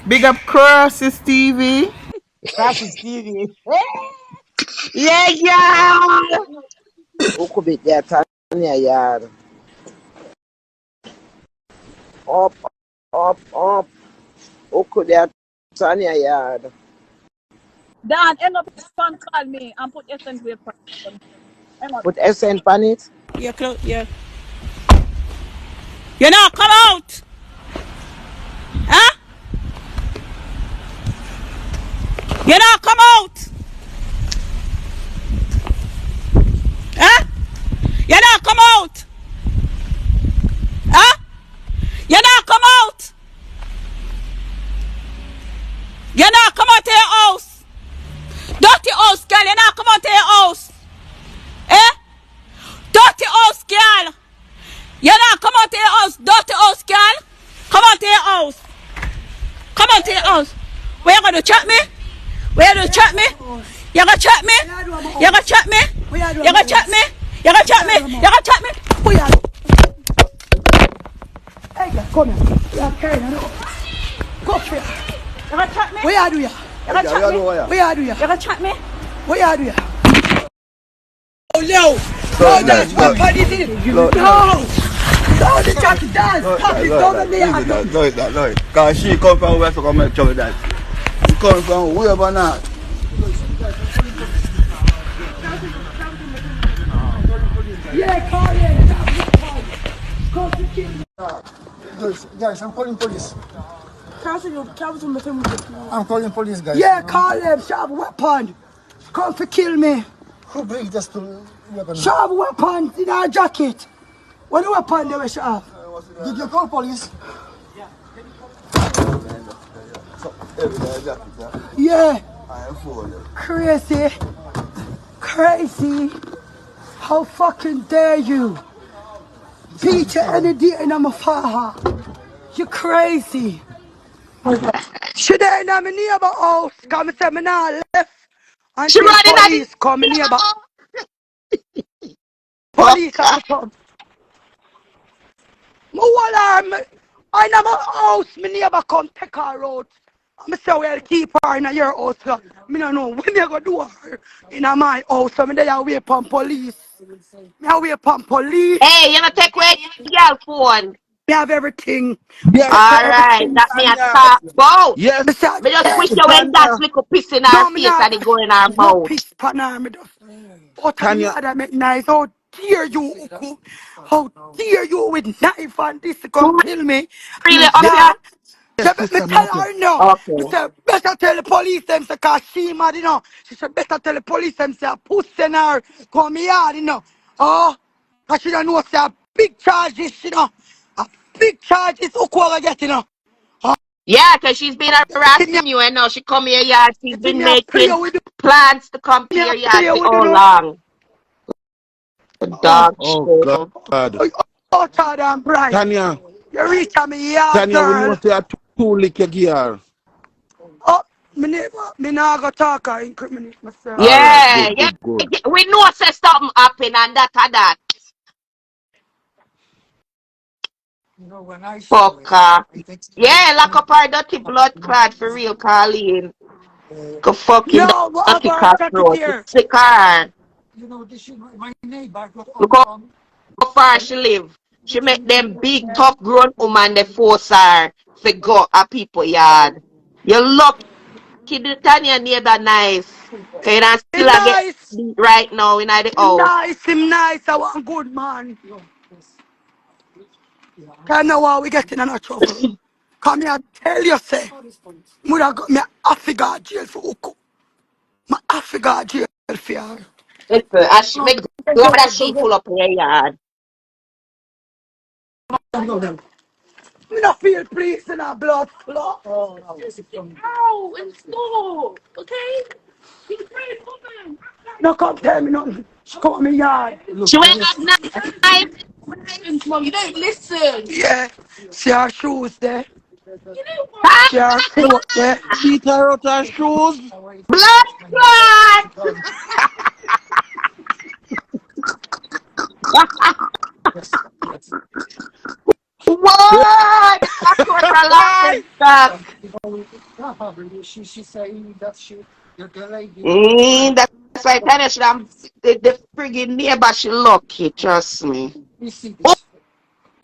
Big up Crossy Stevie. That's Stevie. Yeah, yeah. Uko bit ya Tanya yard. Up, up. Uko ya Tanya yard. Dan, hang up his phone, call me and put essence with phone. Hang up. Put SN pan it. Yeah, close, yeah. You know, come out! Huh? You know, come out! Huh? You know, come out! Huh? You know, come out! You know, come out to your house! Dirty house, girl, you know, come out to your house! Eh? Dirty house, girl! You know, come out to your house, dirty house, girl! Come out to your house! Come out to your house! Where you gonna chat me? Where you gonna chat me? You gonna chat me? You gonna chat me? You gonna chat me? You gonna chat me? You gonna chat me? We are. Hey, girl, come here. We are carrying on. Go for it. You gonna chat me? We are do ya. You gonna chat me? We are do ya. You gonna chat me? We are do ya. Oh no! No, that's what Paddy did. No! No, the jacket does. Pop it down on the yard. No. Because she come from where to come and tell that. She come from wherever not. Yeah, call in. Come to kill me. Guys, I'm calling police. Yeah, I'm calling police, guys. call them. Sharp weapon. Come to kill me. Who brings this to weapon? Sharp weapon in our jacket. What weapon they were sharp? Did you call police? Yeah. I am full. Crazy. How fucking dare you? Peter any day in my father. You crazy. She there in my neighbor house. Come say me now left. She Until running at police come me neighbor. it. Police have to come. I know my house, my neighbor come take her out. I say well keep her in your house. I don't know when they go do her in my house. So I there wait upon police. I wait upon police. Hey, you gonna take away your phone? Me have everything. Yes, Alright, Everything. that me a Tanya. talk about. Yes, Me say, Me just wish you when that Tanya. little piss in our no, me face not. and it go in our No mouth. piss pan her. Me just out of the Tanya. yard I make nice. How dare you, Uku? How dare you with knife and this to come You kill me? really Me up here? not. Yes, She me sister, tell okay. her no. Me Okay. say better tell the police them say cause she mad, you know. She said better tell the police them say pussy in her come yard, you know. Oh, cause she don't know say a big charges, you know. A big charges Uku will get, you know. Oh, Yeah, because she's been give me harassing you and now she come here yard. She's give been me a prayer making with you. plans to come to Me your a yard prayer for with you, how know. long? The Oh, dog Oh, shit. God. oh, God, I'm bright. Tanya. You reach a me yard, Tanya, we know girl. say a two lick your gear. Oh, me nah go talk or incriminate myself. All right, Yeah, good, yeah. good, good. We know say something happen and that and that. Fucker. Yeah, lock up our dirty blood clot for real, Colleen. Go fucking No, what dirty about jacket cockroach. here? Sick her. Look how far she live. She make them big tough grown woman they force her to go a people yard. You lucky the Tanya neighbor nice. Cause you not Him still a get nice. beat right now in the Him house. nice. Him nice. I want good man. Can know why we getting in a trouble. Come here, tell you say. Mother got me Affi go jail for Uku. My Affi go jail for her. Listen, I should make go that she pull up in your yard. Me not feel please in a blood clot. Ow, in school, okay? He's a brave woman. No come tell me nothing. She come to me yard. She went up knife. And mom, you don't listen. Yeah. See her shoes there. You know what? See her coat there. Beat her out her shoes. Blood clot. What? That's what a laughing stock. She saying that the lady. That's why Tanya should have the friggin' neighbor. She lucky, trust me. You see Who this?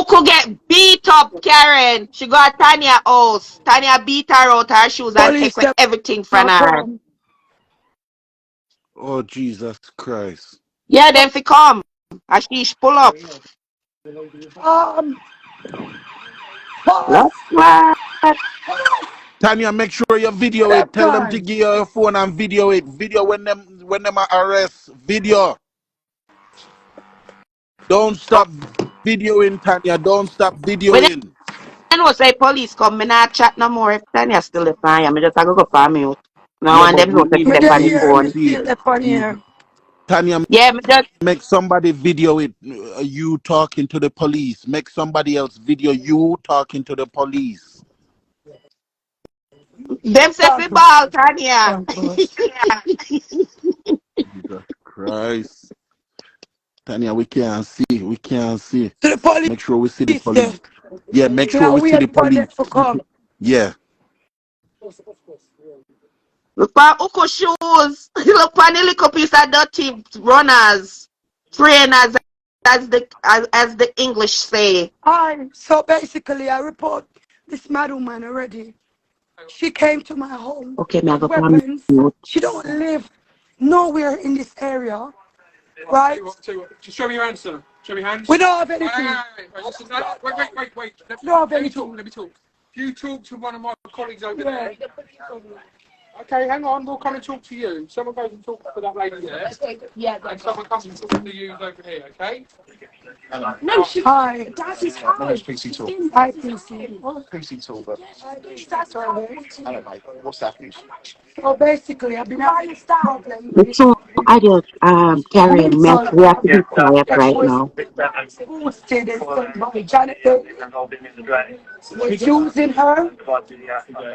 could get beat up, Karen? She got Tanya house. Tanya beat her out her shoes and Police take away them everything from not her. come. Oh, Jesus Christ. Yeah, then fi come. And she pull up. Um, pause. That's what. Tanya, make sure you video it. Them Tell them to time. give you your phone and video it. Video when them are arrest. Video. Don't stop videoing, Tanya. Don't stop When videoing. I know say police come, me not chat no more. If Tanya still the fire, me just a go for mute. Now Yeah, and but them we know to need Me step there on the here, to me phone. see still it. there on here. Tanya, Yeah, me just make somebody video it. You talking to the police. Make somebody else video you talking to the police. them say fi Thank you. ball, Tanya. Thank God. Jesus Christ. Tanya, we can't see. We can't see. To the police Make sure we see the there. police. Yeah, make Me sure I we see the wait for them police. to come. Yeah. Look for Uko shoes. Look for the little piece of dirty runners, trainers, as the English say. So basically I report this mad woman already. She came to my home Okay, me I with go for weapons. mute. She don't live nowhere in this area, right? Just show me your hands, sir. Show me your hands. We don't have anything. Wait. We don't have Let me talk. anything. Let me talk. You talk to one of my colleagues over Yeah. there. Okay, hang on. We'll come and talk to you. Someone goes and talks to that lady there, and someone comes and talks to you over here. Okay? No, she. Hi. That is My name's PC Talk. Hi, PC. PC Talk, but hello, mate. What's happening? So basically, I've been having a problem The with two adults, Karen, mental we have to be quiet that right was now. boosted and stuff by Janet was using her.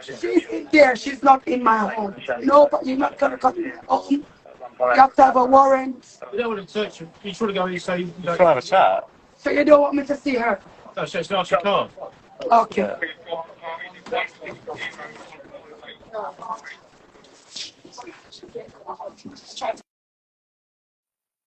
She's in there. She's not in my home. No, but you're not gonna come in my home. You have to have a warrant. You don't want to search. You just want to go and say. You Can I have a chat? So you don't want me to see her? no, so it's not your car. Okay.